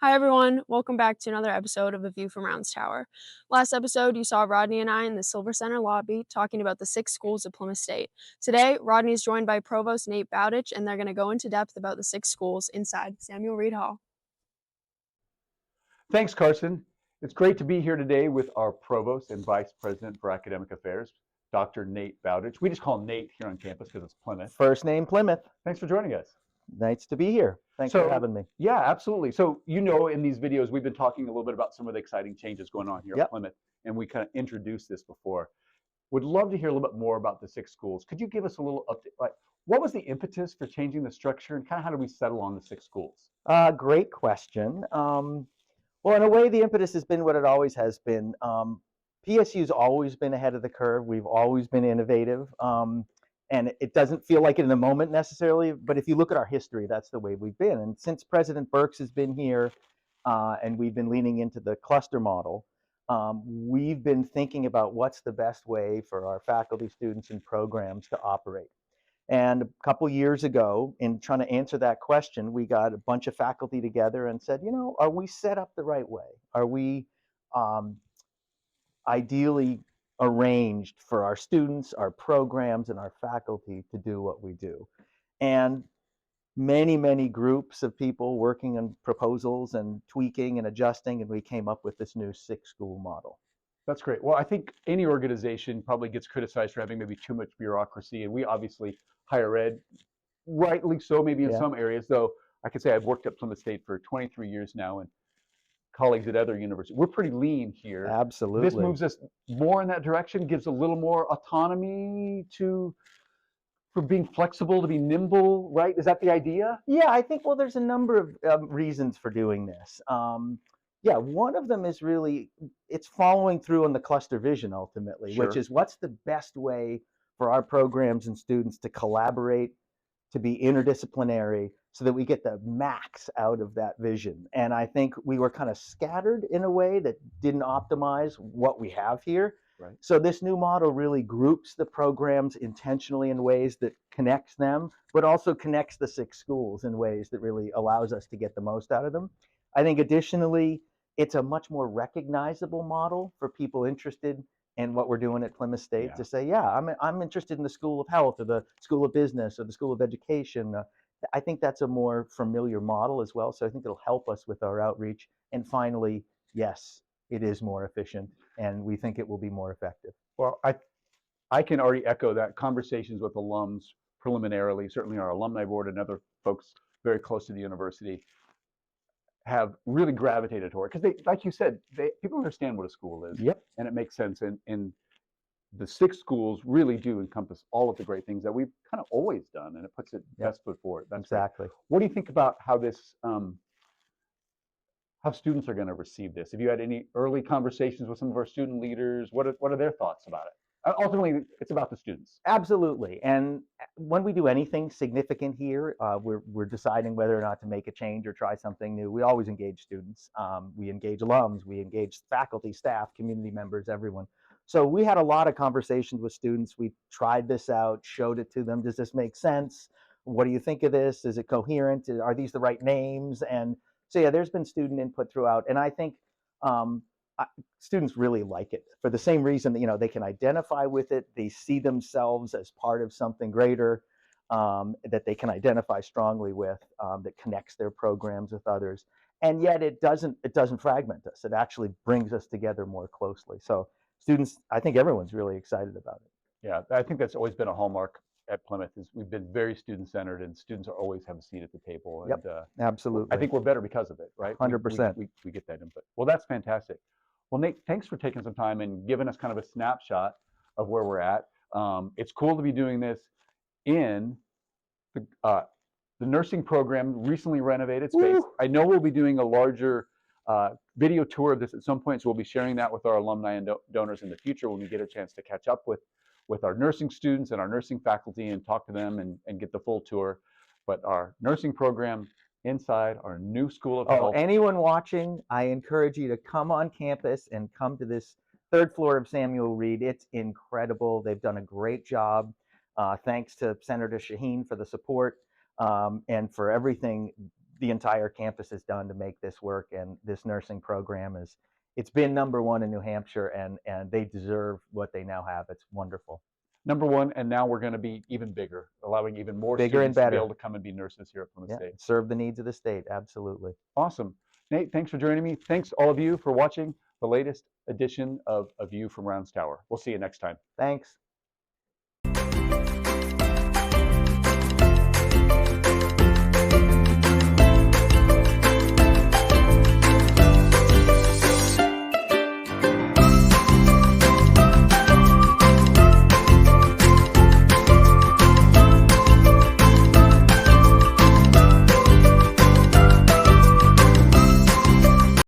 Hi everyone, welcome back to another episode of A View from Rounds Tower. Last episode, you saw Rodney and I in the Silver Center lobby talking about the 6 schools of Plymouth State. Today, Rodney is joined by Provost Nate Bowditch, and they're going to go into depth about the 6 schools inside Samuel Reed Hall. Thanks, Carson. It's great to be here today with our Provost and Vice President for Academic Affairs, Dr. Nate Bowditch. We just call him Nate here on campus because it's Plymouth. First name Plymouth. Thanks for joining us. Nice to be here. Thanks for having me. Yeah, absolutely. So, in these videos, we've been talking a little bit about some of the exciting changes going on here at Plymouth, and we kind of introduced this before. Would love to hear a little bit more about the 6 schools. Could you give us a little update? Like, what was the impetus for changing the structure, and kind of how did we settle on the 6 schools? Great question. Well, in a way, the impetus has been what it always has been. PSU's always been ahead of the curve. We've always been innovative. And it doesn't feel like it in the moment necessarily, but if you look at our history, that's the way we've been. And since President Burks has been here, and we've been leaning into the cluster model, we've been thinking about what's the best way for our faculty, students, and programs to operate. And a couple years ago, in trying to answer that question, we got a bunch of faculty together and said, are we set up the right way? Are we ideally arranged for our students, our programs, and our faculty to do what we do? And many groups of people working on proposals and tweaking and adjusting, and we came up with this new 6-school model. That's great. Well, I think any organization probably gets criticized for having maybe too much bureaucracy, and we obviously, higher ed, rightly so, maybe in some areas, though I could say I've worked at Plymouth State for 23 years now, and colleagues at other universities, we're pretty lean here. Absolutely. This moves us more in that direction, gives a little more autonomy for being flexible, to be nimble, right? Is that the idea? Yeah, I think, well, there's a number of reasons for doing this. Yeah, one of them is really, it's following through on the cluster vision ultimately, which is what's the best way for our programs and students to collaborate, to be interdisciplinary, so that we get the max out of that vision. And I think we were kind of scattered in a way that didn't optimize what we have here. Right. So this new model really groups the programs intentionally in ways that connects them, but also connects the 6 schools in ways that really allows us to get the most out of them. I think additionally, it's a much more recognizable model for people interested in what we're doing at Plymouth State to say, yeah, I'm interested in the School of Health or the School of Business or the School of Education. I think that's a more familiar model as well. So I think it'll help us with our outreach. And finally, yes, it is more efficient, and we think it will be more effective. Well, I can already echo that. Conversations with alums preliminarily, certainly our alumni board and other folks very close to the university, have really gravitated toward, because they, like you said, people understand what a school is, and it makes sense. And the 6 schools really do encompass all of the great things that we've kind of always done, and it puts it best foot forward. That's exactly. Great. What do you think about how this, how students are going to receive this? Have you had any early conversations with some of our student leaders? What are their thoughts about it? Ultimately, it's about the students. Absolutely. And when we do anything significant here, we're deciding whether or not to make a change or try something new. We always engage students. We engage alums. We engage faculty, staff, community members, everyone. So we had a lot of conversations with students. We tried this out, showed it to them. Does this make sense? What do you think of this? Is it coherent? Are these the right names? And so, yeah, there's been student input throughout. And I think students really like it for the same reason that, they can identify with it. They see themselves as part of something greater that they can identify strongly with, that connects their programs with others. And yet it doesn't fragment us. It actually brings us together more closely. So students, I think everyone's really excited about it. Yeah, I think that's always been a hallmark at Plymouth, is we've been very student-centered, and students are always have a seat at the table. And absolutely. I think we're better because of it, right? 100%. We get that input. Well, that's fantastic. Well, Nate, thanks for taking some time and giving us kind of a snapshot of where we're at. It's cool to be doing this in the nursing program, recently renovated space. Woo! I know we'll be doing a larger video tour of this at some point, so we'll be sharing that with our alumni and donors in the future when we get a chance to catch up with our nursing students and our nursing faculty and talk to them and get the full tour. But our nursing program inside our new School of Health. Anyone watching, I encourage you to come on campus and come to this 3rd floor of Samuel Reed. It's incredible. They've done a great job. Thanks to Senator Shaheen for the support and for everything the entire campus has done to make this work. And this nursing program it's been #1 in New Hampshire, and they deserve what they now have. It's wonderful. #1, and now we're going to be even bigger, allowing even more Bigger and students to be better. able to come and be nurses here at Plymouth Yeah, State. serve the needs of the state. Absolutely. Awesome. Nate, thanks for joining me. Thanks all of you for watching the latest edition of A View from Rounds Tower. We'll see you next time. Thanks.